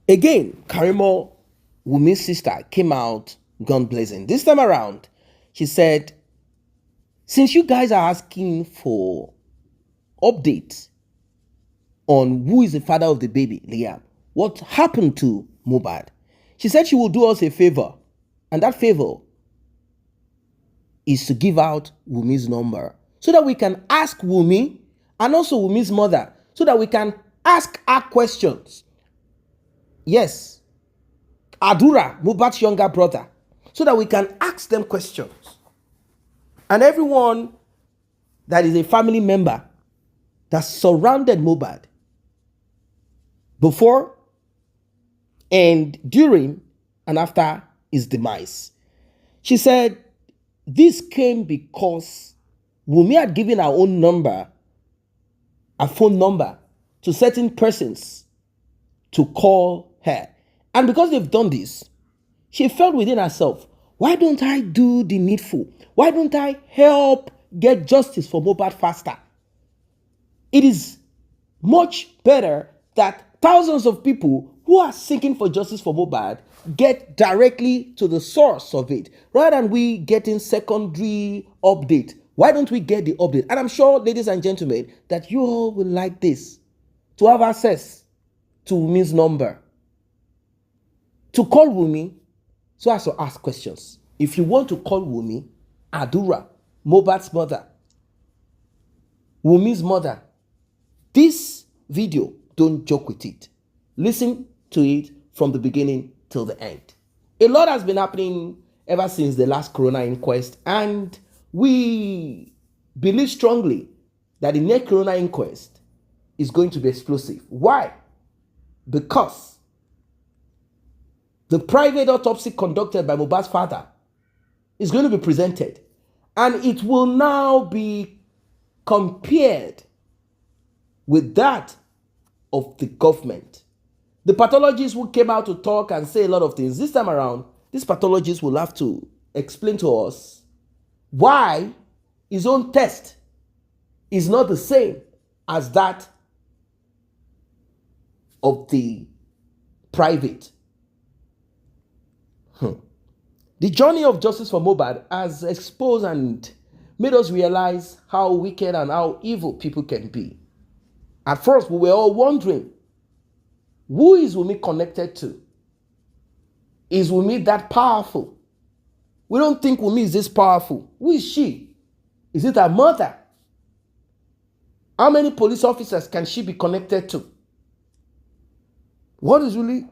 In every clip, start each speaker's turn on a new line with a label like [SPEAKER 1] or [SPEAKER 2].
[SPEAKER 1] Again, Karimo, Wunmi's sister, came out gun blazing. This time around, she said, since you guys are asking for updates on who is the father of the baby, Liam, what happened to Mohbad, she said she will do us a favor, and that favor is to give out Wunmi's number so that we can ask Wunmi and also Wunmi's mother, so that we can ask her questions. Yes, Adura, Mohbad's younger brother, so that we can ask them questions. And everyone that is a family member that surrounded Mohbad before and during and after his demise. She said this came because Wunmi had given her own number, a phone number, to certain persons to call her. And because they've done this, she felt within herself, why don't I do the needful? Why don't I help get justice for Mohbad faster? It is much better that thousands of people who are seeking for justice for Mohbad get directly to the source of it, rather than we getting secondary update. Why don't we get the update? And I'm sure, ladies and gentlemen, that you all will like this, to have access to Wunmi's number, to call Wunmi so as to ask questions. If you want to call Wunmi, Adura, Mohbad's mother, Wunmi's mother, this video, don't joke with it. Listen to it from the beginning till the end. A lot has been happening ever since the last Corona inquest, and we believe strongly that the next Corona inquest is going to be explosive. Why? Because the private autopsy conducted by Mohbad's father is going to be presented, and it will now be compared with that of the government. The pathologists who came out to talk and say a lot of things, this time around, these pathologists will have to explain to us why his own test is not the same as that of the private. The journey of justice for Mohbad has exposed and made us realize how wicked and how evil people can be. At first, we were all wondering, who is Wunmi connected to? Is Wunmi that powerful? We don't think Wunmi is this powerful. Who is she? Is it her mother? How many police officers can she be connected to? What is really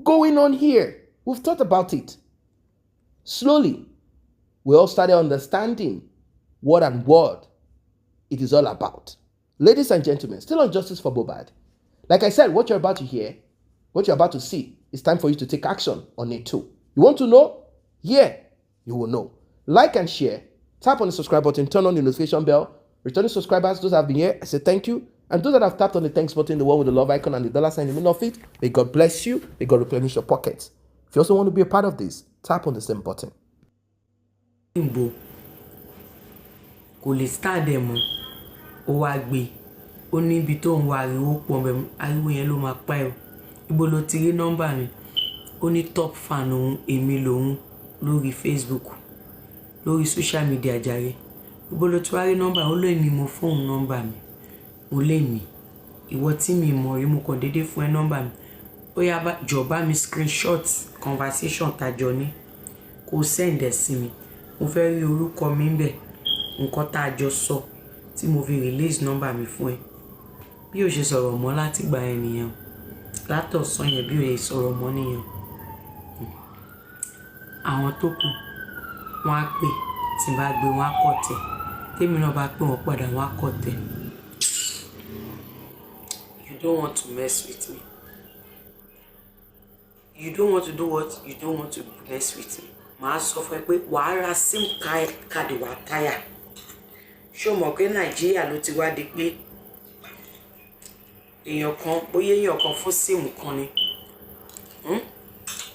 [SPEAKER 1] going on here? We've thought about it. Slowly, we all started understanding what and what it is all about. Ladies and gentlemen, still on justice for Mohbad. Like I said, what you're about to hear, what you're about to see, it's time for you to take action on it too. You want to know? Yeah, you will know. Like and share. Tap on the subscribe button, turn on the notification bell. Returning subscribers, those that have been here, I say thank you. And those that have tapped on the thanks button, the one with the love icon and the dollar sign in the middle of it, may God bless you. May God replenish your pockets. If you also want to be a part of this, tap on the same button.
[SPEAKER 2] Ó wá gbé ó ní ibi tó ń wá ariwo pọ̀ mẹ́ ariwo yẹn ló máa pa ẹ́ ibo ló ti rí nọ́mbà mi ó ní top fan òun èmi lòun lórí Facebook lórí social media jàre ibo ló ti wá rí nọ́mbà ó lè ní mo fóun nọ́mbà mi mo lè ní ìwọ tí mi mọ̀ rí mo kàn déédé fún ẹ nọ́mbà mi ó yá jọ̀ọ́ mi screenshot conversation tàjọ ní kó send ẹ̀ sí mi mo fẹ́ rí orúkọ mi ńbẹ̀ nǹkan tá a jọ sọ tí mo fi release number mi fún ẹ bí o ṣe sọ̀rọ̀ mọ́ láti gba ẹnìyàn látọ̀sán yẹn bí o ṣe sọ̀rọ̀ mọ́ nìyẹn àwọn tó kù wọ́n á pè tí n bá gbé wọ́n á kọ̀ tẹ̀ tèmi náà bá pè wọ́n padà wọ́n á kọ̀ tẹ̀. You don't want to mess with me. You don't want to do what? You don't want to mess with me. Màá sọ fún ẹ pé wàá ra sim card wà táyà. Ṣé o mọ̀ pé Nàìjíríà ló ti wá di pé èèyàn kan bóyá èèyàn kan fún síìmù kan ni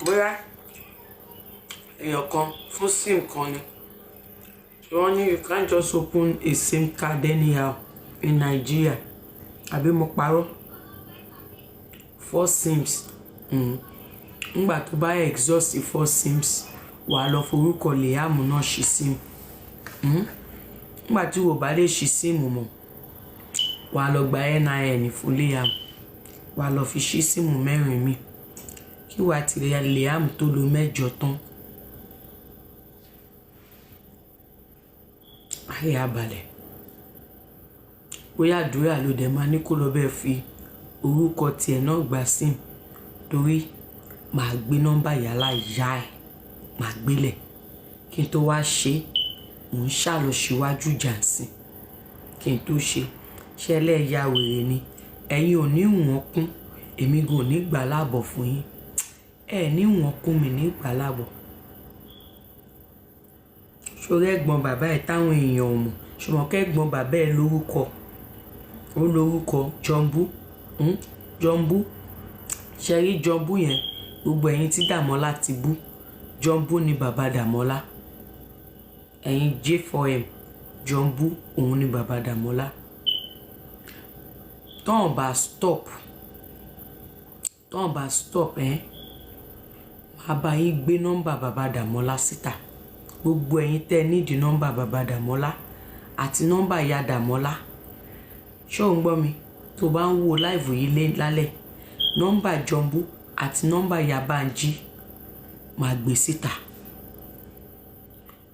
[SPEAKER 2] bóyá èèyàn kan fún síìmù kan ni wọ́n ní you can't just open a SIM card anyhow in Nigeria àbí mo parọ́ 4 SIMs nígbà tó bá exhaust 4 sims wàá lọ forúkọ Liam náà ṣí sim. Nígbà tí wò bá lè ṣí sim mọ́ wàá lọ gba NIN fún Liam, wàá lọ fi ṣí sim 4 mi kí wàá ti Liam tó lo 8 tán. Ayé abalẹ̀ bóyá àdúrà ló dẹ̀ máa ní kó lọ bẹ́ẹ̀ fi orúkọ tiẹ̀ náà gba sim, torí màá gbé nọ́mbà yàrá ìyá ẹ̀ màá gbélẹ̀ kí n tó wá ṣe mò ń ṣàlọ síwájú jàǹsìn kí n tó ṣe ṣẹlẹ̀ ya wèrè ni ẹ̀yin ò ní wọ́n kún èmi gan ò ní gbà láàbọ̀ fún yín, ẹ̀ ní wọ́n kún mi ní gbà láàbọ̀. ṣòro ẹ̀gbọ́n bàbá ẹ̀ táwọn èèyàn ò mọ̀ ṣùgbọ́n kẹ́gbọ́n bàbá ẹ̀ lórúkọ ó lórúkọ jọ̀ǹbú jọ̀ǹbú ṣẹ́rí jọ̀ǹbú yẹn gbogbo ẹ̀yin tí Dàmọ́lá ti bú jọ̀ǹbú ni bàbá Dàmọ́lá, ẹ̀yin J4M jọ̀ǹbú òun ni bàbá Dàmọ́lá. tọ́n bá stop máa bá yín gbé nọ́mbà bàbá Dàmọ́lá síta, gbogbo ẹ̀yin tẹ́ nídìí nọ́mbà bàbá Dàmọ́lá àti nọ́mbà ìyá Dàmọ́lá. ṣé ò ń gbọ́ mi? tó bá ń wo láìvù yìí lálẹ́ nọ́mbà jọ̀ǹbú àti nọ́mbà ìyá Bánjí máa gbé síta,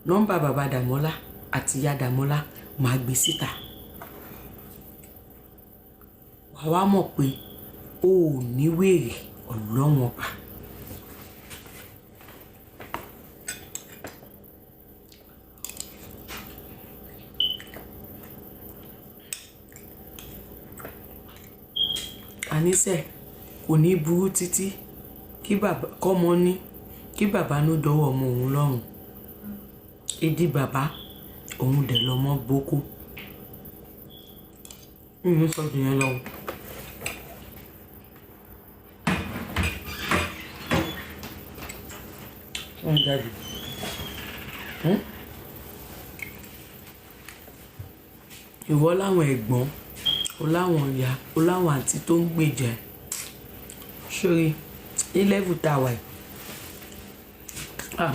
[SPEAKER 2] nọ́mbà bàbá Dàmọ́lá àti ìyá Dàmọ́lá máa gbé síta. wàá wá mọ̀ pé o ò ní wèrè Ọlọ́run ọba. àníṣe kò ní burú títí kí bàbá kọ́mọ ní kí bàbá ló dọwọ́ ọmọ òun lọ́rùn, ìdí bàbá òun dẹ̀ lọ́mọ gbókó. Sọ jù yẹn lọ. Jáde. ìwọ láwọn ẹ̀gbọ́n o láwọn ìyá o láwọn àǹtí tó ń gbèjà sórí ní lẹ́vù tá a wà yìí.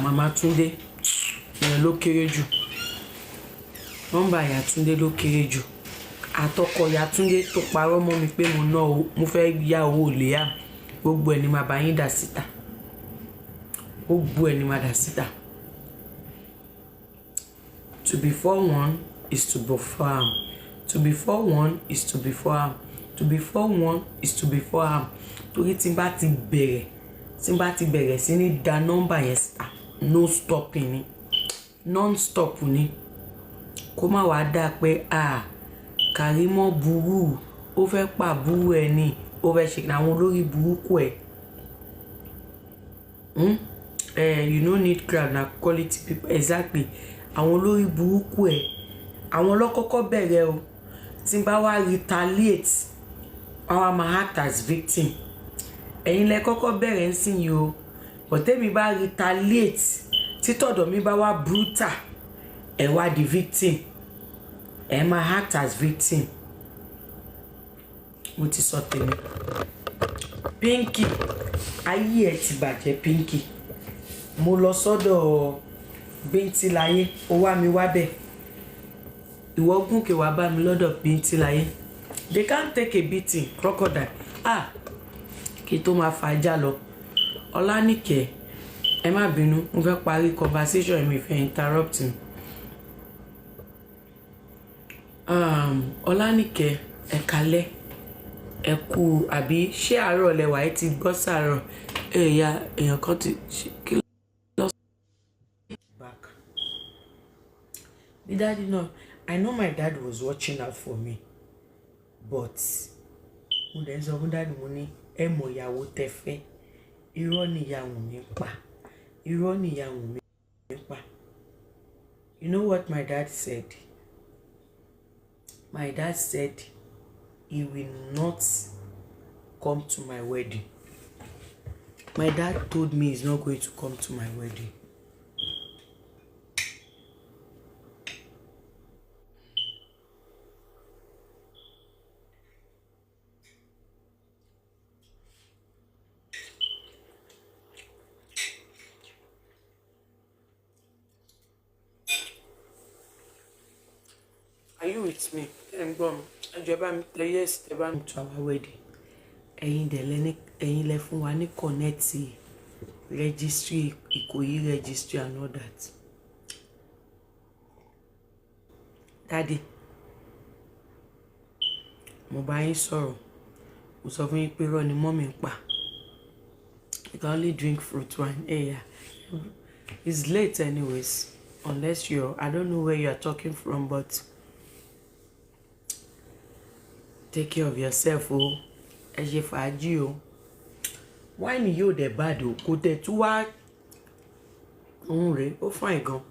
[SPEAKER 2] Màmá Túndé ìyẹn ló kéré jù, nọ́mbà ìyá Túndé ló kéré jù, àtọkọ ìyá Túndé tó parọ́ mọ́ mi pé mo fẹ́ yá owó Liam gbogbo ẹ̀ ni màá bá yín dà síta, gbogbo ẹ̀ ni màá dà síta. To be forewarned is to be forearmed. To be forewarned is to be forearmed. To be forewarned is to be forearmed. Torí tí n bá ti bẹ̀rẹ̀ sí ní da nọ́mbà yẹn síta no stopping ni non-stop ni, kó má wàá dà pé Karimo burú ó fẹ́ pa burú ẹ ní ó fẹ́ ṣe àwọn olórí burúkú ẹ. You no need crowd na quality people exactly. àwọn olórí burúkú ẹ àwọn lọ́kọ́kọ́ bẹ̀rẹ̀ o, tí n bá wá retaliate àwọn máa act as victim. ẹ̀yin lẹ kọ́kọ́ bẹ̀rẹ̀ ń sìn yìí o, but tẹ́mi bá retaliate títọ̀dọ̀ mi bá wá brutal ẹ wá di victim, ẹ máa act as victim. mo ti sọ tèmi. Pinky ayé ẹ ti bàjẹ́ Pinky, mo lọ sọ́dọ̀ Bíntílayé ó wá mi wá bẹ̀, ìwọ gúnkè wá bá mi lọ́dọ̀ Bíntílayé. They can't take a beating crocodile kí tó máa fàájà lọ. Ọlánìkẹ́ ẹ má bínú mo fẹ́ parí conversation mi fẹ́ interrupt mi. Ọlánìkẹ́ ẹ kalẹ́ ẹ kú àbí ṣé àárọ̀ lẹwà ẹ ti gbọ́ sàárọ̀ èèyàn kan ti kí lọ back. The daddy no, I know my dad was watching out for me, but mo dẹ̀ sọ fún daddy mo ní ẹ mọ̀ ìyàwó tẹ́ fẹ́, irọ́ ni ìyàwó mi pa, irọ́ ni ìyàwó mi pa. You know what my dad said? My dad said he will not come to my wedding. My dad told me he's not going to come to my wedding. you with me? Ẹjọba mi tẹ yes tẹ bá mi to our wedding. Ẹ̀yin lẹ fún wa ní connect registry, Ìkòyí registry and all that. Daddy, mo bá yín sọ̀rọ̀. Mo sọ fún yín pé irọ́ ni mọ́mì ń pa. You can only drink fruit wine. Hey, yeah. It's late anyways. Unless I don't know where you are talking from, but take care of yourself, oh. Ẹ ṣe fàájì o. Wine yóò dẹ̀ bad o. Kò tẹ̀ tú wá òun rèé. Ó fine gan.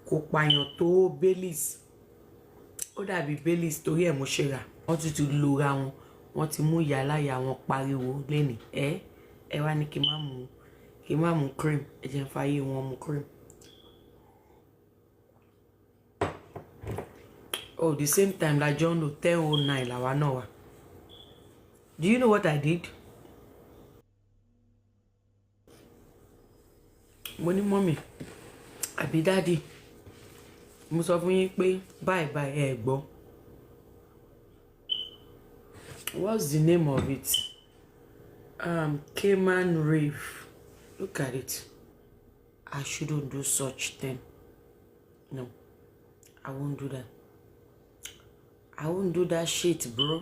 [SPEAKER 2] Kò pààyàn tó Baileys. Ó dàbí Baileys torí ẹ̀ mo ṣe rà. Wọ́n ti tún lora wọn. Wọ́n ti mú ìyá láyà wọn pariwo lẹ́nìí. Ẹ wá ní kí n má mu cream. Ẹ jẹ́ n fàyè wọn mu cream. Oh, the same time la John no 10:09 làwa náà wà. Do you know what I did? Mo ní mọ́mì àbí dáàdì. Mo sọ fún yín pé bye ẹ gbọ́. What's the name of it? Cayman Reef. Look at it. I shouldn't do such thing. No, I won't do that. I won't do that shit, bro.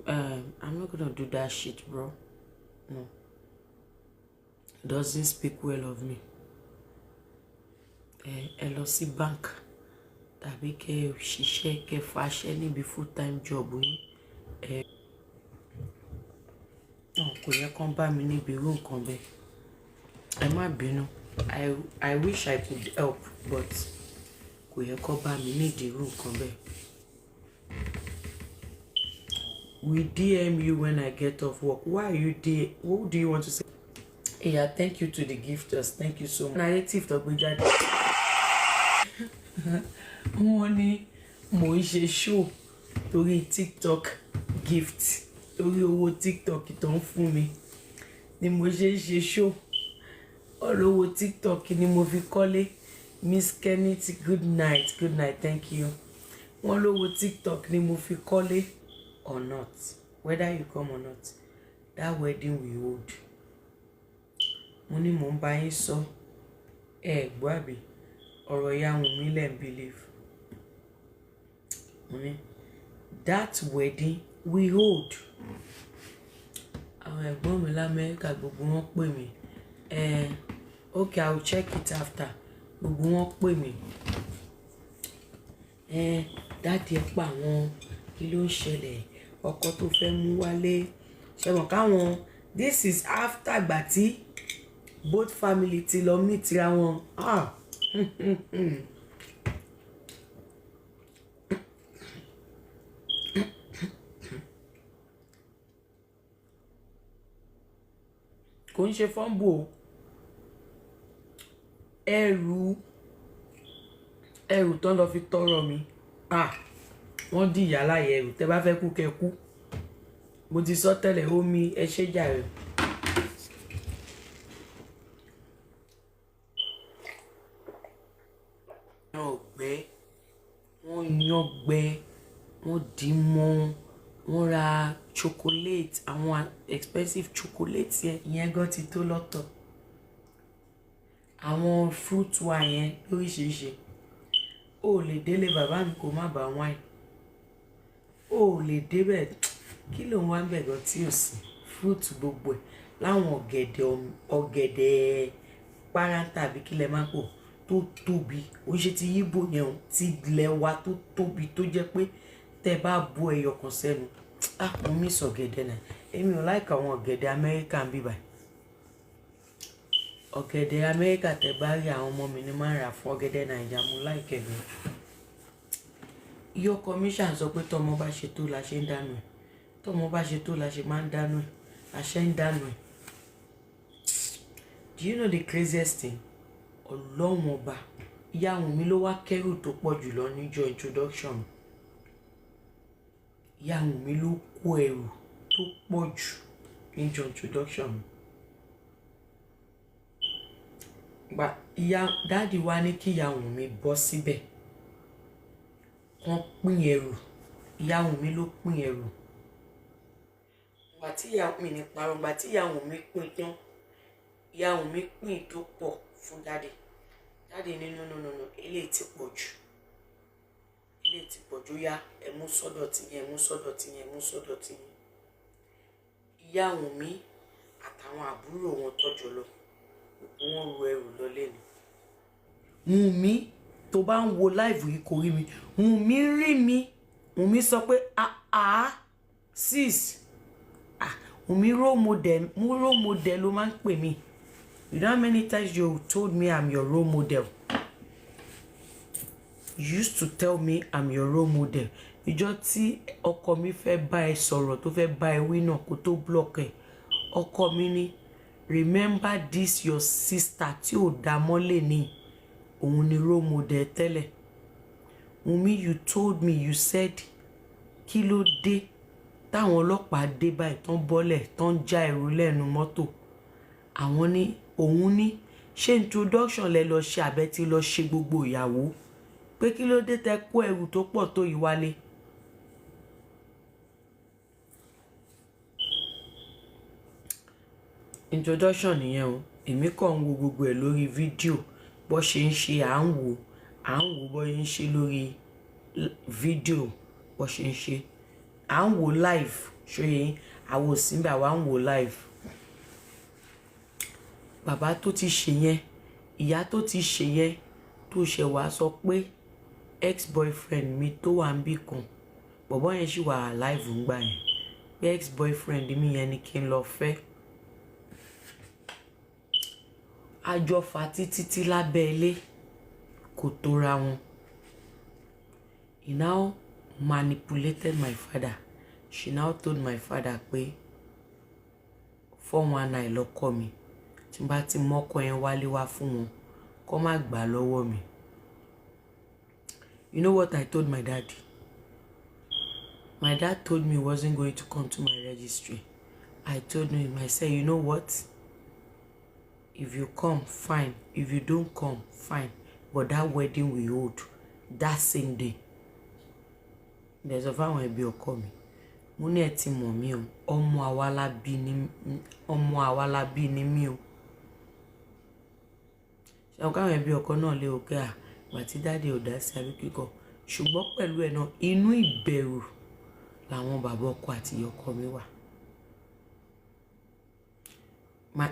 [SPEAKER 2] I'm not gonna do that shit, bro. No. It doesn't speak well of me. Ẹ lọ sí bank tàbí kẹ́ ṣiṣẹ́ kẹ́ fàṣẹ níbi full time job yín. Kò yẹ kán bá mi níbi irú nǹkan bẹ́ẹ̀. Ẹ má bínú. I wish I could help, but kò yẹ kán bá mi níbi irú nǹkan bẹ́ẹ̀. We DM you when I get off work. Why are you there? What do you want to say? Yeah, thank you to the gifters. Thank you so much. Narrative tó gbé jáde. Wọ́n ní mo ń ṣe show torí TikTok gift. Torí owó TikTok tó ń fún mi ni mo ṣe show. Olówó TikTok ni mo fi kọ́lé. Miss Kenneth, good night. Good night, thank you. Wọ́n lówó TikTok ni mo fi kọ́lé. Or not, whether you come or not, that wedding we hold. Mo ní mo ń bá yín sọ gbọ́ àbí ọ̀rọ̀ ìyá Wunmi lẹ́ ń believe. Mo ní that wedding we hold. Àwọn ẹ̀gbọ́n mi l'Amẹ́ríkà gbogbo wọn pè mí. Okay, I will check it after. Gbogbo wọn pè mí. Dáàdì ẹ pa àwọn kí ló ń ṣẹlẹ̀? Ọkọ tó fẹ́ mú wálé. Ṣé mọ̀ káwọn this is after ìgbà tí both family ti lọ meet ra wọn. Kò ń ṣe fọ́nbù o. Ẹrù tán lọ fi tọrọ mi. Wọ́n dì ìyá láyé ẹrù. Tẹ́ bá fẹ́ kú kẹ́ kú. Mo ti sọ tẹ́lẹ̀ omi ẹ ṣe jàre. Wọ́n yan gbẹ. Wọ́n dì mọ́. Wọ́n ra chocolate. Àwọn expensive chocolate yẹn. Ìyẹn gan ti tó lọ́tọ̀. Àwọn fruit wine yẹn lóríṣiríṣi. O lè délé bàbá mi kó má bá wine. O lè débẹ̀ kí ló ń wá bẹ̀ gan tí ò sí fruit gbogbo ẹ̀ láwọn ọ̀gẹ̀dẹ̀ párántà àbí kí lẹ máa pò tó tóbi. Ó ṣe ti yíbò yẹn o ti ilẹ̀ wa tó tóbi tó jẹ́ pé tẹ́ bá bu ẹyọ kan sẹ́nu. Mo miss ọ̀gẹ̀dẹ̀ náà. Èmi ò like àwọn ọ̀gẹ̀dẹ̀ Amẹ́ríkà ń bí báyìí. Ọ̀gẹ̀dẹ̀ Amẹ́ríkà tẹ́ bá rí àwọn ọmọ mi ní máa ń rà fún ọ̀gẹ̀dẹ̀ Nàìjíríà mo like mi. Your commission sọ pé tọ́mọ bá ṣe tó la ṣe ń dànù ẹ̀. Tọ́mọ bá ṣe tó la ṣe máa ń dànù ẹ̀. La ṣe ń dànù ẹ̀. Do you know the craziest thing? Ọlọ́run ọba. Ìyá Wunmi ló wá kẹ́rù tó pọ̀ jùlọ níjọ́ introduction. Ìyá Wunmi ló kó ẹrù tó pọ̀ jù níjọ́ introduction. Ìyá dáàdì wa ní kí ìyá Wunmi bọ́ síbẹ̀. wọ́n pín ẹrù. Ìyá Wunmi ló pín ẹrù. Ìgbà tí ìyá mi ní parọ́, ìgbà tí ìyá Wunmi pín tán, ìyá Wunmi pín tó pọ̀ fún dáàdì. Dáàdì ní no, eléyìí ti pọ̀ jù. Eléyìí ti pọ̀ jù, yá ẹ mú sọ́dọ̀ tiyín, ẹ mú sọ́dọ̀ tiyín, ẹ mú sọ́dọ̀ tiyín. Ìyá Wunmi àtàwọn àbúrò wọn tọ́jọ́ lọ, wọ́n ru ẹrù lọ lẹ́nu. Wunmi tó bá ń wo live yìí kò rí mi. Wunmi rí mi. Wunmi sọ pé sis, Wunmi role model ló máa ń pè mí. You know how many times you told me I'm your role model? You used to tell me I'm your role model. Ìjọ́ tí ọkọ mi fẹ́ bá ẹ sọ̀rọ̀ tó fẹ́ bá ẹ wí náà kó tó block ẹ. Ọkọ mi ní remember this your sister tí ò dá mọ́lẹ̀ ní òun ni role model tẹ́lẹ̀. Wunmi, you told me, you said kí ló dé táwọn ọlọ́pàá dé báyìí tán bọ́lẹ̀ tán já ẹrù lẹ́nu mọ́tò. Àwọn ní òun ní ṣé introduction lẹ lọ ṣe àbẹ́ tí lọ ṣe gbogbo ìyàwó pé kí ló dé tẹ kó ẹrù tó pọ̀ tó yìí wálé. Introduction nìyẹn o, èmi kàn ń wo gbogbo ẹ̀ lórí fídíò bó ṣe ń ṣe à ń wò bó ṣe ń ṣe lórí fídíò bó ṣe ń ṣe à ń wò live ṣòye àwọn òsínbà wa ń wò live. Bàbá tó ti ṣe yẹn, ìyá tó ti ṣe yẹn tó ṣe wá sọ pé ex-boyfriend mi tó wà ń bì kan bọ̀bọ́ yẹn ṣì wà live ń gbà yẹn pé ex-boyfriend mi yẹn ni kí n lọ fẹ́. Àjọ fà títí lábẹ́ ilé kò tóra wọn. He now manipulated my father. She now told my father pé 419 lọ́kọ mi tí n bá ti mọ́kọ yẹn wálé wá fún wọn kó má gbà lọ́wọ́ mi. You know what I told my dad? My dad told me he wasn't going to come to my registry. I told him, I said, you know what? If you come, fine. If you don't come, fine. But that wedding we hold that same day. There's a fáwọn ẹbí ọkọ mi. Mo ní ẹ ti mọ̀ mí o. Ọmọ àwa la bí ni mí o. Ṣé àwọn káwọn ẹbí ọkọ náà lé òkè ìgbà tí dáàdì ò dá sí àbí kíkọ. Ṣùgbọ́n pẹ̀lú ẹ̀ náà inú ìbẹ̀rù làwọn bàbá ọkọ àti ìyá ọkọ mi wà.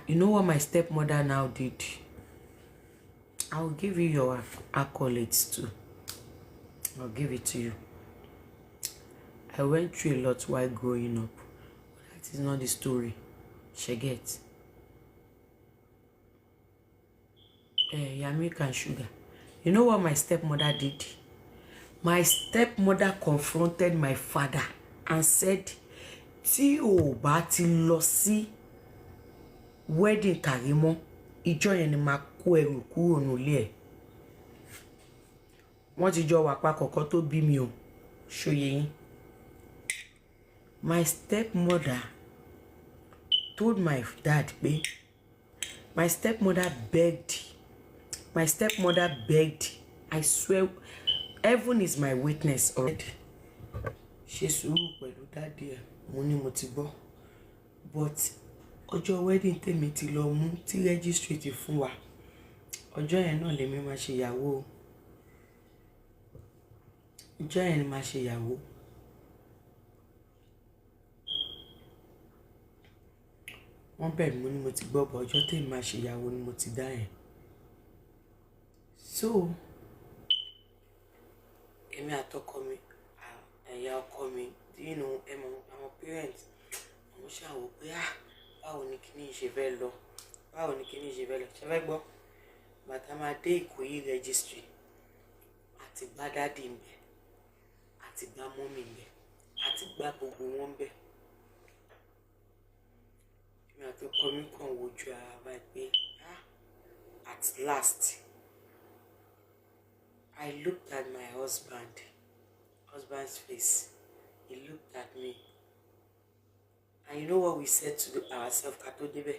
[SPEAKER 2] You know what my stepmother now did? I'll give you your accolades too. I'll give it to you. I went through a lot while growing up. But that is not the story. She gets. Milk and sugar. You know what my stepmother did? My stepmother confronted my father and said, tí o bá ti lọ sí wedding Karimo, ìjọ yẹn ni máa kó ẹrù kúrò nílé ẹ̀. Wọ́n ti jọ wà papọ̀ kó tó bí mi o. Ṣòye yín. My stepmother told my dad pé my stepmother begged. I swear, heaven is my witness already. Ṣe sùúrù pẹ̀lú dáàdì ẹ̀, mo ní mo ti gbọ́. But ọjọ́ wedding tèmi ti lọ mú tí registry ti fún wa. Ọjọ́ yẹn náà lèmi máa ṣe ìyàwó. Ọjọ́ yẹn ni máa ṣe ìyàwó. Wọ́n bẹ̀ mí, mo ní mo ti gbọ́, bọ̀ ọjọ́ tèmi máa ṣe ìyàwó ni mo ti dá yẹn. So èmi àtọkọ mi, ẹ̀yà ọkọ mi, you know, àwọn parents, wọ́n ṣàwò pé báwo ni kíní ṣe fẹ́ lọ, ṣe fẹ́ gbọ́. Bàtà máa dé Ìkòyí registry àti gbá dáàdì ń bẹ̀, àti gbá mọ́mì ń bẹ̀, àti gbá gbogbo wọn ń bẹ̀. Èmi àtọkọ mi kàn wojú ara báyìí pé at last I looked at my husband's face. He looked at me. And you know what we said to ourselves, Kato Debe?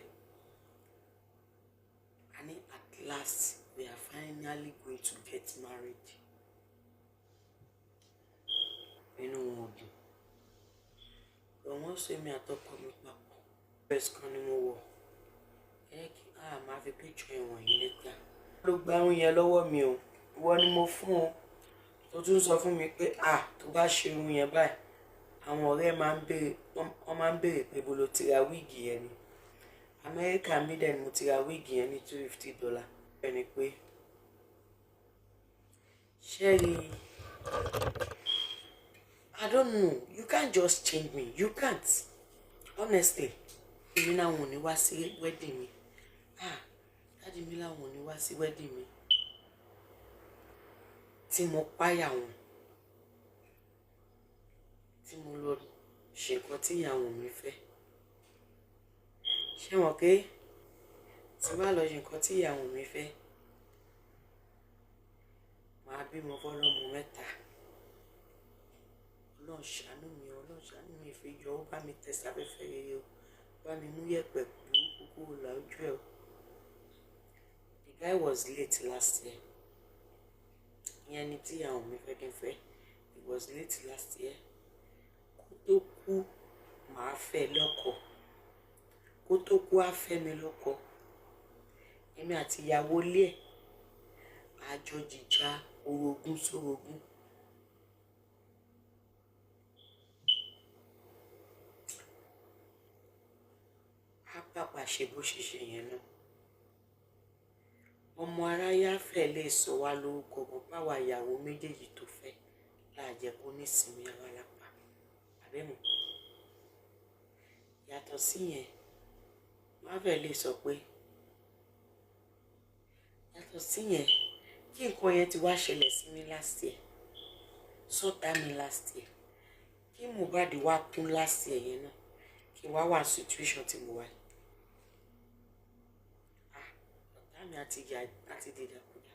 [SPEAKER 2] And at last, we are finally going to get married. inú wọn ò dùn. Wọ́n ṣe mi àtọkọ mi papọ̀. Best kan ni mo wọ̀. Máa fi picture ẹ̀ wọ̀nyí later. Ló gba ohun yẹn lọ́wọ́ mi o. Ìwọ ni mo fún o. Tó tún sọ fún mi pé tó bá ṣe irun yẹn báyìí, àwọn ọ̀rẹ́ máa ń béèrè pé bó lo ti ra wíìgì yẹn ni. Amẹ́ríkà mi dẹ̀ ni mo ti ra wíìgì yẹn ní $250. Ẹni pé Sherry, I don't know. You can't just change me. You can't. Honestly. Èmi láwọn ò ní wá sí wedding mi. Dáàdì mi láwọn ò ní wá sí wedding mi. Tí mo páyà wọn. Tí mo lọ ṣe nǹkan tí ìyàwó mi fẹ́. Ṣé wọn pé tí bá lọ ṣe nǹkan tí ìyàwó mi fẹ́, màá bímọ fọ́lọ́mọ 3. Ọlọ́run ṣàánú mi, Ọlọ́run ṣàánú mi, ìfẹ́ yọ ó bá mi tẹ sáfẹ́fẹ́ rere o, bá mi mú yẹ̀pẹ̀ burúkú kúrò láwùjọ ẹ̀ o. The guy was late last year. Ìyẹn ni tí ìyàwó mi fẹ́ kí n fẹ́. He was late last year. Kó tó kú, màá fẹ́ lọ́kọ. Kó tó kú, á fẹ́ mi lọ́kọ. Èmi àti ìyàwó ilé ẹ̀ àjọ jìjà orogún sórogún. Á pàpà ṣe bó ṣe ṣe yẹn náà. Ọmọ aráyé á fẹ́ lè sọ wá lórúkọ bọ́ báwa ìyàwó méjèèjì tó fẹ́ láàjẹ́ kó ní ìsinmi ara lápá. Àbẹ́mọ̀. Yàtọ̀ sí yẹn, má fẹ́ lè sọ pé yàtọ̀ sí yẹn, kí nǹkan yẹn ti wá ṣẹlẹ̀ sí mi last year. Sọ́tà mi last year. Kí Mohbad wá kún last year yẹn náà. Kí wá wà situation tí mo wà. Ọ̀tá mi àti dìdàkudà.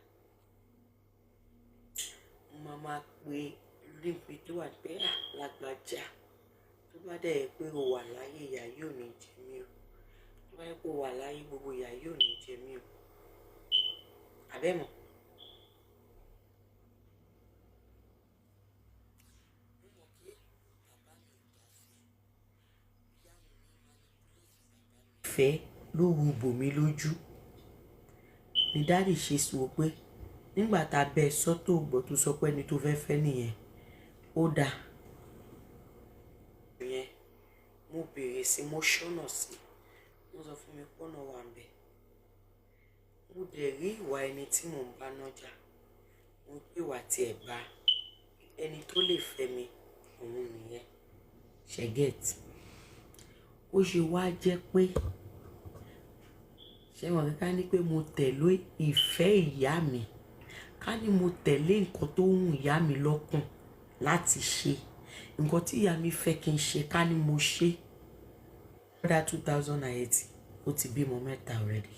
[SPEAKER 2] Mo máa pe líǹpì tó wà pé lágbájá. Tó bá dẹ̀ pé o wà láyé, ìyà yóò ní jẹ mí o. Tó bá yẹ kó wà láyé, gbogbo ìyà yóò ní jẹ mí o. Àbẹ́mọ̀. Ìfẹ́ ló wu bòmí lójú. Ni dáàdì ṣe sọ pé nígbà tá a bẹ sọ́tò gbọ́ tó sọ pé ẹni tó fẹ́ fẹ́ nìyẹn, ó dáa. Mo bèrè sí, mo ṣọ́nà sí. Wọ́n sọ fún mi pọ́nà wà ń bẹ̀. Mo dẹ̀ rí ìwà ẹni tí mò ń bá nájà. Mo pè wá tí ẹ̀ bá ẹni tó lè fẹ́ mi, òun nìyẹn. Ṣẹ̀gẹ́t. Ó ṣe wá jẹ́ pé ṣé wọn ká ní pé mo tẹ̀lé ìfẹ́ ìyá mi. Ká ní mo tẹ̀lé nǹkan tó wù ìyá mi lọ́kàn láti ṣe. Nǹkan tí ìyá mi fẹ́ kí n ṣe, ká ní mo ṣe. Lọ́dà 2008, ó ti bímọ 3 already.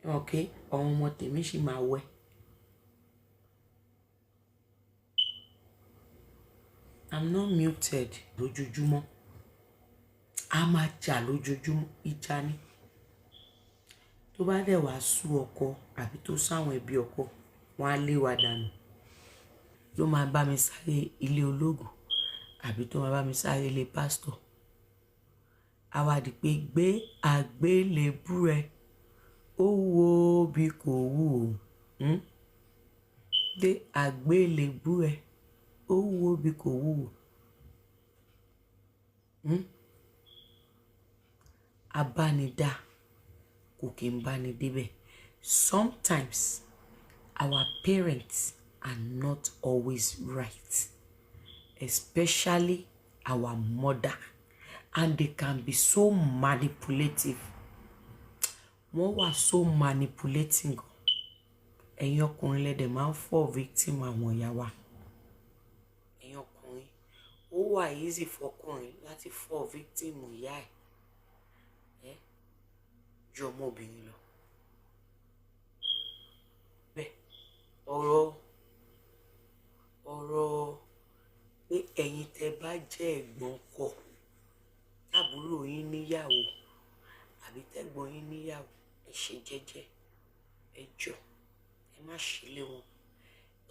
[SPEAKER 2] Okay, àwọn ọmọ tèmi ṣì máa wẹ̀. I'm not muted lójoojúmọ́. A máa jà lójoojúmọ́, ìjà ni. Tó bá dẹ̀ wá sú ọkọ àbí tó sáwọn ẹbí ọkọ, wọ́n á lé wa dànù. Ló máa bá mi sáré ilé ológun àbí tó máa bá mi sáré ilé pásítọ̀. A wá di pé gbé àgbélébú ẹ, ó wo bí kò wú o. Gbé àgbélébú ẹ, ó wo bí kò wú o. Abánidá kò kí n bá ní débẹ̀. Sometimes our parents are not always right, especially our mother, and they can be so manipulative. Wọ́n wà so manipulating. Ẹ̀yin ọkùnrin lẹ́dẹ̀ máa ń fall victim àwọn ìyá wa. Ẹ̀yin ọkùnrin, ó wà easy fọkùnrin láti fall victim ìyá ẹ̀. Ju ọmọbìnrin lọ. Bẹ́ẹ̀ ọ̀rọ̀ pé ẹ̀yin tẹ́ bá jẹ́ ẹ̀gbọ́n ọkọ, àbúrò yín níyàwó àbí tẹ́gbọ́n yín níyàwó, ẹ ṣe jẹ́jẹ́, ẹ jọ̀ọ́, ẹ má ṣílé wọn.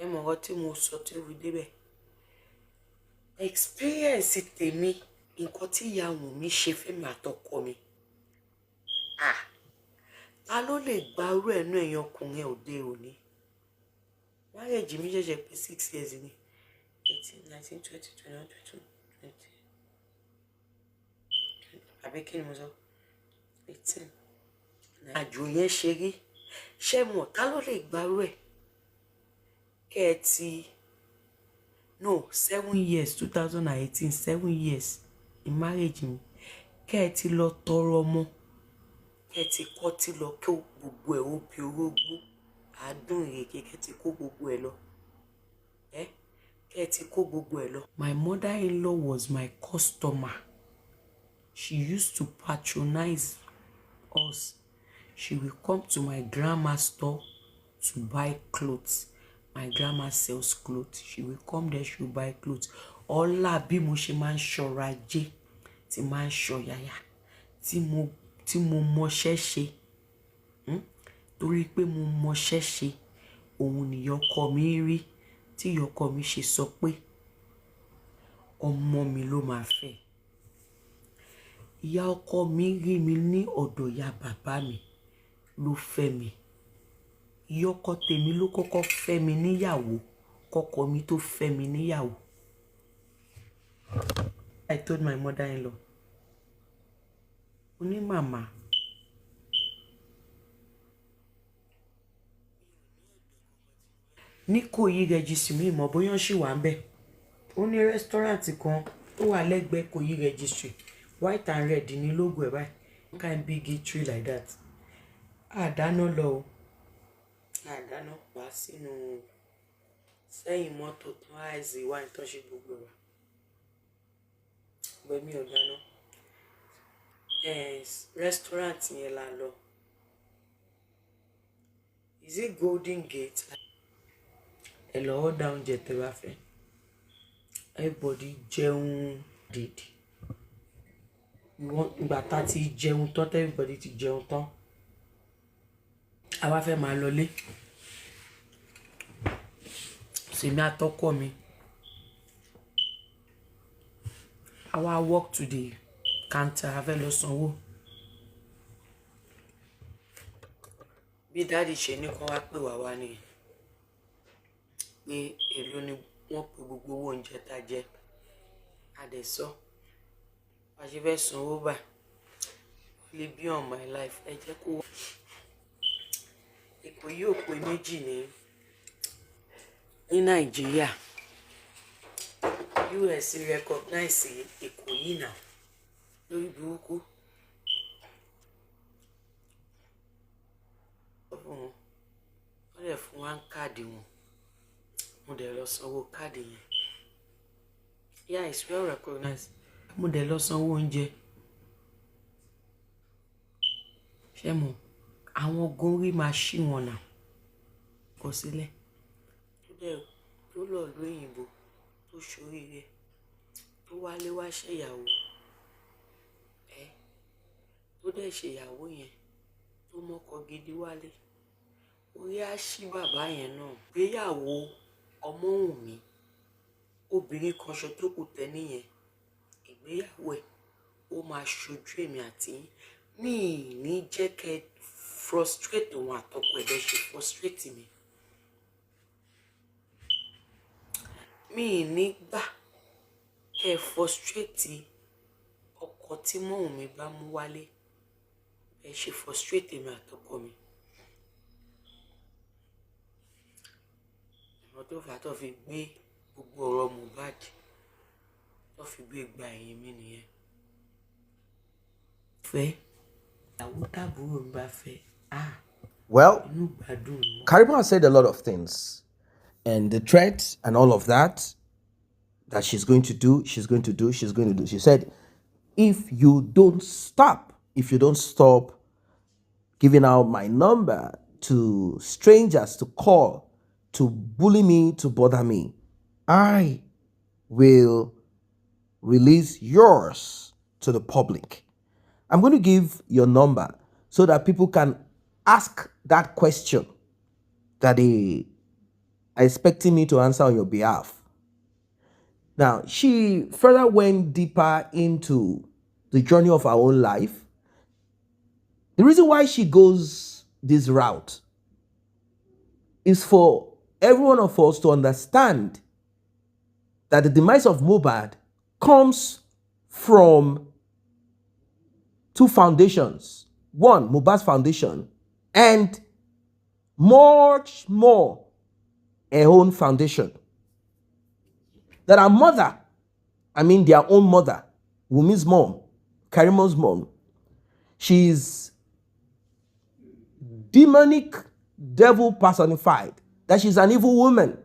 [SPEAKER 2] Ẹ mọ̀ nǹkan tí mo sọ tí ó fi débẹ̀. experience tèmi nǹkan tí ìyá Wunmi ṣe fẹ́mi àtọkọ mi ah ta ló lè gbarú ẹnu ẹ̀yàn ọkùnrin òde òní marriage mi ṣẹ̀ṣẹ̀ pé 6 years ni 18 19 20 21 22 20 àbí kí ni mo sọ 18 àjò yẹn ṣe rí ṣé mọ̀ ta ló lè gbarú ẹ̀ kẹ́ ẹ ti no 7 years 2018 7 years in marriage mi kẹ́ ẹ ti lọ tọrọ ọmọ kẹ́ ẹ ti kọ́ ti lọ kó gbogbo ẹ̀ ó bí orógbó àádùn ìrèké kẹ́ ẹ ti kó gbogbo ẹ̀ lọ kẹ́ ẹ ti kó gbogbo ẹ̀ lọ. My mother-in-law was my customer. She used to patronize us. She will come to my grandma's store to buy clothes. My grandma sells clothes. She will come there, she will buy clothes. Ọlá bí mo ṣe máa ń ṣọ́ra ajé tí máa ń ṣọ́yàyà tí mo mọṣẹ́ ṣe torí pé mo mọṣẹ́ ṣe òun ni ọkọ mi rí tí ọkọ mi ṣe sọ pé ọmọ mi ló máa fẹ́. Ìyá ọkọ mi rí mi ní ọ̀dọ̀ ìyá bàbá mi ló fẹ́ mi. Ìyá ọkọ tèmi ló kọ́kọ́ fẹ́ mi níyàwó kọ́kọ́ mi tó fẹ́ mi níyàwó. I told my mother-in-law oní màmá ní Ìkòyí registry mi mọ̀ bóyá ṣì wà ń bẹ̀. Ó ní rẹ́sítọ́ráǹtì kan tó wà lẹ́gbẹ̀ẹ́ Ìkòyí registry white and red ní logo ẹ̀ báyìí one kind big tree like that. Àdáná lọ o àdáná wá sínú sẹ́yìn mọ́tò tán àìsí wá ìtọ́ṣe gbogbo wa gbẹ̀mí ọ̀dáná rẹ́sítọ́ráǹtì yẹn la lọ. Is it Golden Gate? Ẹ lọ order oúnjẹ tẹ́ bá fẹ́. Everybody jẹun dìde. Ìgbà tá ti jẹun tán everybody ti jẹun tán. A wá fẹ́ máa lọlé. Sèmi àtọkọ mi. A wá walk to the counter a fẹ́ lọ sanwó. Bí dáàdì ṣe ní kán wá pè wá nìyẹn. Pé èló ni wọ́n pe gbogbo owó oúnjẹ tá jẹ. A dẹ̀ sọ. Bá ṣe fẹ́ sanwó bá. Only be on my life. Ẹ jẹ́ kó wá. Ìkòyí ò pé méjì ní Nàìjíríà. US recognize Ìkòyí náà lórí burúkú. Wọ́n dẹ̀ fún wa káàdì wọn. Mo dẹ̀ lọ sanwó káàdì yẹn. Yeah, it's well recognized. Mo dẹ̀ lọ sanwó oúnjẹ. Ṣé mo àwọn gorí máa ṣí wọn náà kọ sílẹ̀. Tó lọ lóyìnbó tó ṣoríire tó wálé wá ṣèyàwó tó dẹ̀ ṣèyàwó yẹn tó mọ́kọ gidi wálé orí á ṣí bàbá yẹn náà. Ìgbéyàwó ọmọ Wunmi obìnrin kan ṣo tó kù tẹ́ nìyẹn ìgbéyàwó ẹ̀ ó máa ṣojú èmi àti mi ní jẹ́ kẹ́ frustrate òun àtọkọ ẹ̀ bẹ́ẹ̀ ṣe frustrate mi. Mi ní gbà kẹ́ frustrate ọkọ tí mọ́ mi bá mú wálé bẹ́ẹ̀ ṣe frustrate mi àtọkọ mi. Àwọn tó fà tó fi gbé gbogbo ọ̀rọ̀ Mohbad tó fi gbé gba ẹ̀yìn mi nìyẹn. Fẹ́ ìyàwó tábúrò mi bá fẹ́
[SPEAKER 1] Well,
[SPEAKER 2] inú gbádùn mi.
[SPEAKER 1] Karimo has said a lot of things, and the threats and all of that she's going to do, she's going to do. She said, if you don't stop giving out my number to strangers to call, to bully me, to bother me, I will release yours to the public. I'm going to give your number so that people can ask that question that they are expecting me to answer on your behalf. Now, she further went deeper into the journey of her own life. The reason why she goes this route is for every one of us to understand that the demise of Mohbad comes from two foundations. One, Mohbad's foundation, and much more her own foundation. That our mother, their own mother, Wunmi's mom, Karimo's mom, she's demonic, devil personified, that she's an evil woman,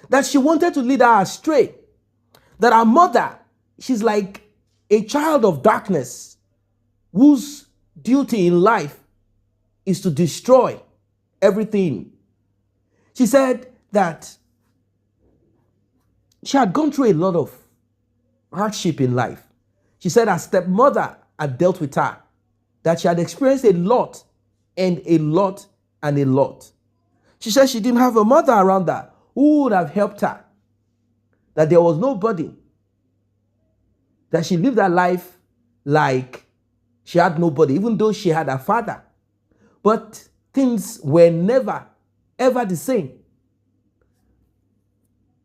[SPEAKER 1] that she wanted to lead her astray, that our mother, she's like a child of darkness whose duty in life is to destroy everything. She said that she had gone through a lot of hardship in life. She said her stepmother had dealt with her, that she had experienced a lot and a lot and a lot. She said she didn't have a mother around her who would have helped her, that there was nobody, that she lived her life like she had nobody, even though she had a father. But things were never, ever the same.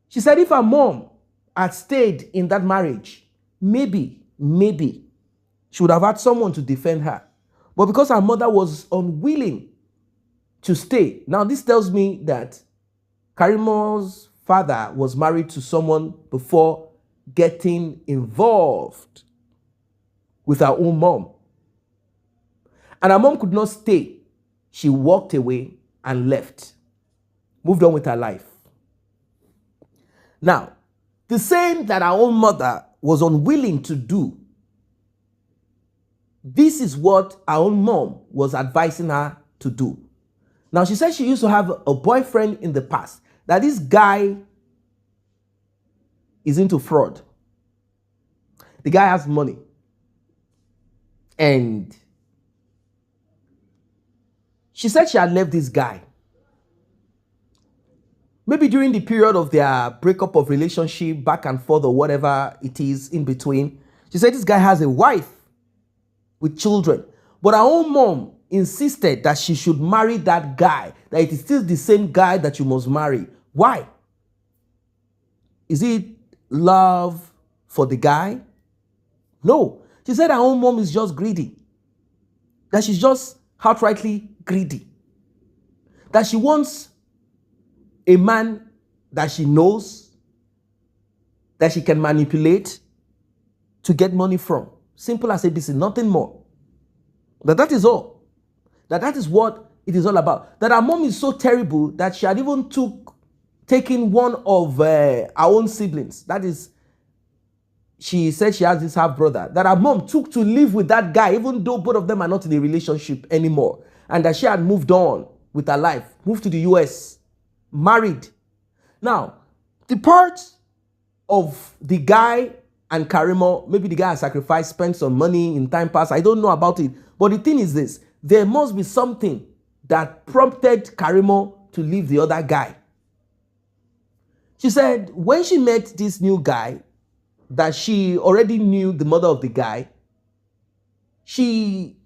[SPEAKER 1] She said if her mom had stayed in that marriage, maybe, she would have had someone to defend her. But because her mother was unwilling to stay, now this tells me that Karimo's father was married to someone before getting involved with her own mom. And her mom could not stay. She walked away and left, moved on with her life. Now, the same that her own mother was unwilling to do, this is what her own mom was advising her to do. Now, she said she used to have a boyfriend in the past, that this guy is into fraud. The guy has money. And she said she had left this guy. Maybe during the period of their breakup of relationship, back and forth or whatever it is in between. She said this guy has a wife with children. But her own mom insisted that she should marry that guy, that it is still the same guy that you must marry. Why? Is it love for the guy? No. She said her own mom is just greedy. That she's just outrightly greedy. That she wants a man that she knows, that she can manipulate to get money from. Simple as ABC, nothing more. That is all. That is what it is all about. That her mom is so terrible that she had even taken one of her own siblings. That is, she said she has this half brother, that her mom took to live with that guy, even though both of them are not in a relationship anymore. And that she had moved on with her life, moved to the US, married. Now, the part of the guy and Karimo, maybe the guy has sacrificed, spent some money in time past. I don't know about it. But the thing is this, there must be something that prompted Karimo to leave the other guy. She said when she met this new guy, that she already knew the mother of the guy, she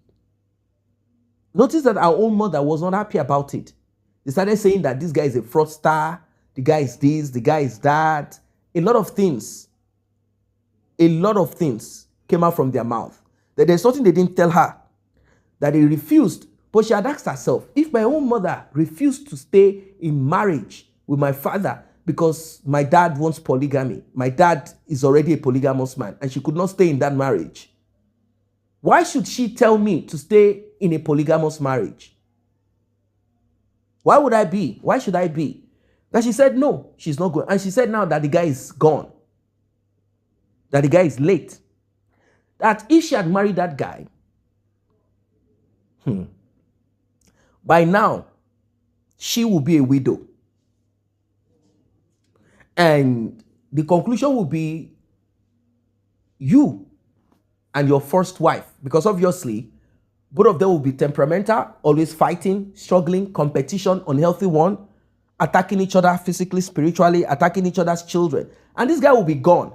[SPEAKER 1] noticed that her own mother was not happy about it. They started saying that this guy is a fraudster, the guy is this, the guy is that. A lot of things came out from their mouth. That there's something they didn't tell her, that they refused. But she had asked herself, if my own mother refused to stay in marriage with my father because my dad wants polygamy, my dad is already a polygamous man, and she could not stay in that marriage, why should she tell me to stay in a polygamous marriage? Why would I be? Why should I be? That she said, no, she's not going. And she said now that the guy is gone, that the guy is late. That if she had married that guy, by now, she will be a widow. And the conclusion will be you and your first wife, because obviously, both of them will be temperamental, always fighting, struggling, competition, unhealthy one, attacking each other physically, spiritually, attacking each other's children. And this guy will be gone.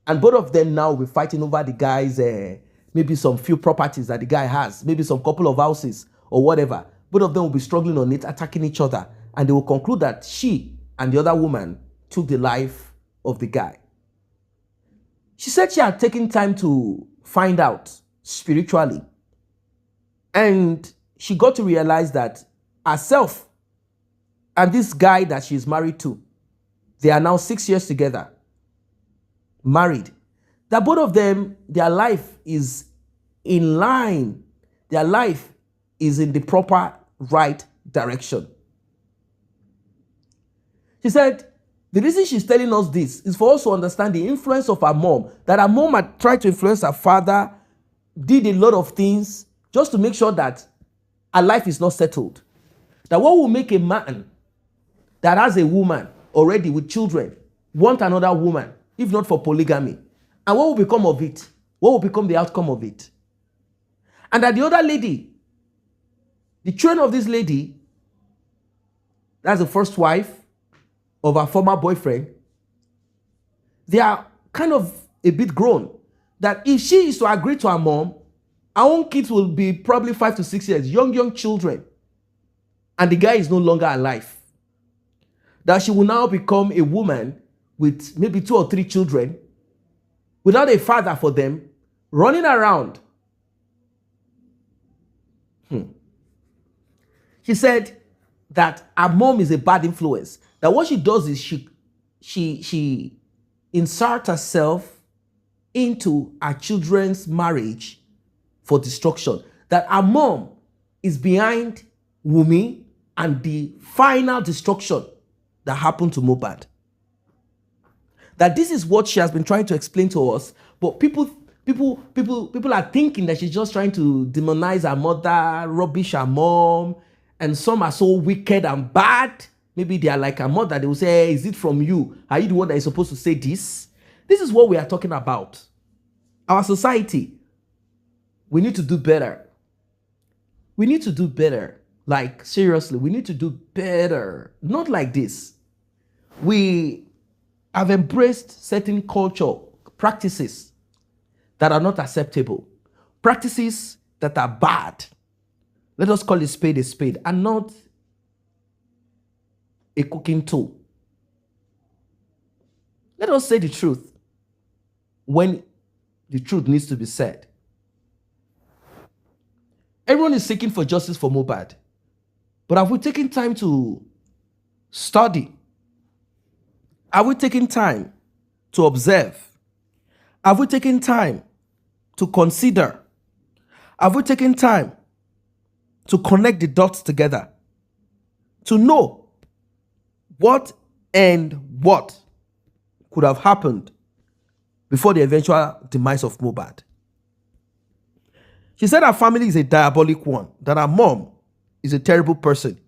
[SPEAKER 1] And both of them now will be fighting over the guy's, maybe some few properties that the guy has, maybe some couple of houses or whatever. Both of them will be struggling on it, attacking each other. And they will conclude that she and the other woman took the life of the guy. She said she had taken time to find out spiritually. And she got to realize that herself and this guy that she's married to, they are now 6 years together, married. That both of them, their life is in line. Their life is in the proper right direction. She said, the reason she's telling us this is for us to understand the influence of her mom, that her mom had tried to influence her father, did a lot of things just to make sure that her life is not settled. That what will make a man that has a woman already with children want another woman, if not for polygamy? And what will become of it? What will become the outcome of it? And that the other lady, the children of this lady, that's the first wife of her former boyfriend, they are kind of a bit grown. That if she is to agree to her mom, her own kids will be probably 5 to 6 years, young children. And the guy is no longer alive. That she will now become a woman with maybe 2 or 3 children, without a father for them, running around. She said that her mom is a bad influence. That what she does is she inserts herself into her children's marriage for destruction. That her mom is behind Wunmi and the final destruction that happened to Mohbad. That this is what she has been trying to explain to us, but people are thinking that she's just trying to demonize her mother, rubbish her mom, and some are so wicked and bad. Maybe they are like her mother. They will say, hey, is it from you? Are you the one that is supposed to say this? This is what we are talking about. Our society, we need to do better. We need to do better. Like, seriously, we need to do better. Not like this. We have embraced certain culture practices that are not acceptable. Practices that are bad. Let us call a spade, and not a cooking tool. Let us say the truth when the truth needs to be said. Everyone is seeking for justice for Mohbad. But have we taken time to study? Have we taken time to observe? Have we taken time to consider? Have we taken time to connect the dots together? To know what and what could have happened before the eventual demise of Mohbad. She said her family is a diabolic one, that her mom is a terrible person,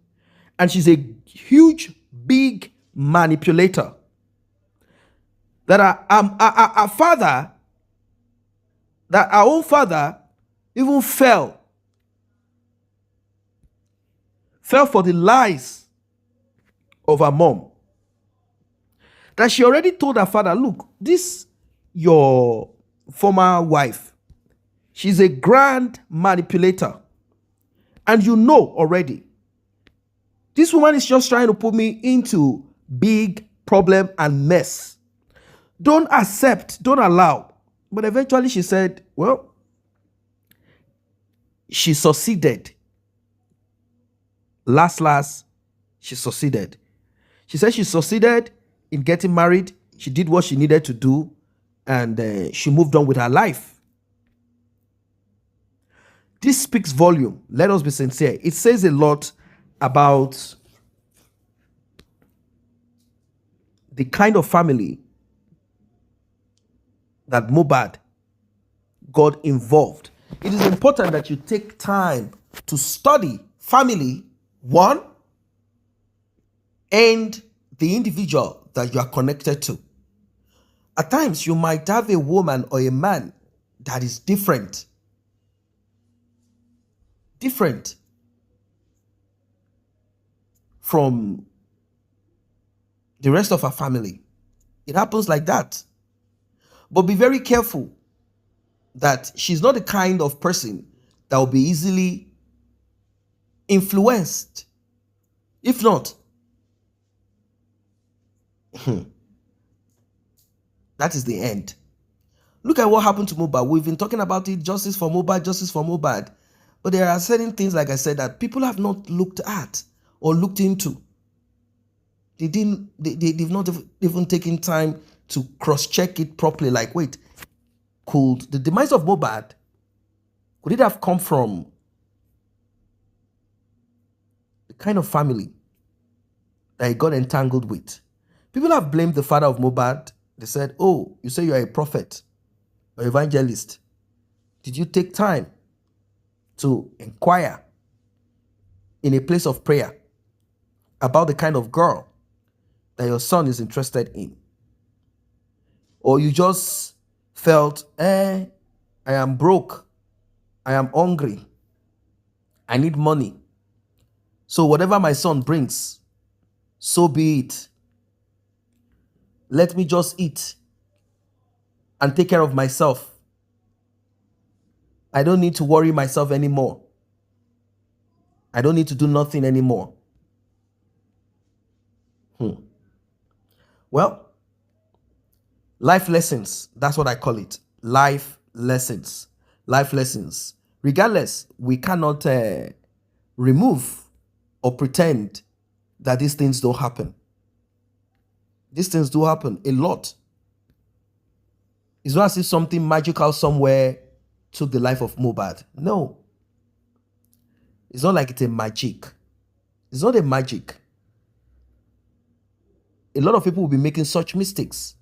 [SPEAKER 1] and she's a huge, big manipulator. That her father, that our own father even fell for the lies of her mom. That she already told her father, look, this your former wife, she's a grand manipulator. And you know already, this woman is just trying to put me into big problem and mess. Don't accept, don't allow. But eventually she said, well, she succeeded. Last, she succeeded. She said she succeeded in getting married. She did what she needed to do, and she moved on with her life. This speaks volume. Let us be sincere. It says a lot about the kind of family that Mohbad got involved. It is important that you take time to study family, one, and the individual that you are connected to. At times, you might have a woman or a man that is different from the rest of our family. It happens like that. But be very careful that she's not the kind of person that will be easily influenced. If not, that is the end. Look at what happened to Mohbad. We've been talking about it, justice for Mohbad, justice for Mohbad. But there are certain things, like I said, that people have not looked at or looked into. They've not even taken time to cross-check it properly. Like, wait, could the demise of Mohbad, could it have come from the kind of family that he got entangled with? People have blamed the father of Mohbad. They said, oh, you say you are a prophet or evangelist. Did you take time to inquire in a place of prayer about the kind of girl that your son is interested in? Or you just felt, I am broke, I am hungry, I need money, so whatever my son brings, so be it. Let me just eat and take care of myself. I don't need to worry myself anymore. I don't need to do nothing anymore. Well, life lessons, that's what I call it. Life lessons. Life lessons. Regardless, we cannot remove or pretend that these things don't happen. These things do happen a lot. It's not as if something magical somewhere took the life of Mohbad. No. It's not like it's a magic. It's not a magic. A lot of people will be making such mistakes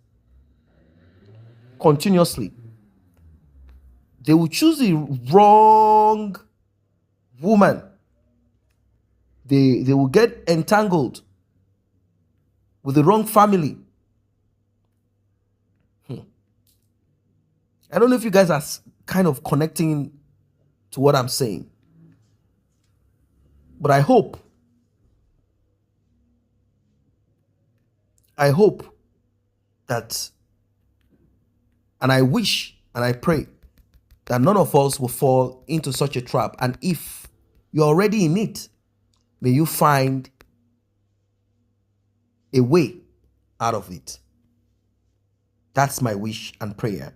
[SPEAKER 1] continuously. They will choose the wrong woman. They will get entangled with the wrong family. I don't know if you guys are kind of connecting to what I'm saying, but I hope that, and I wish and I pray that none of us will fall into such a trap. And if you're already in it, may you find a way out of it. That's my wish and prayer.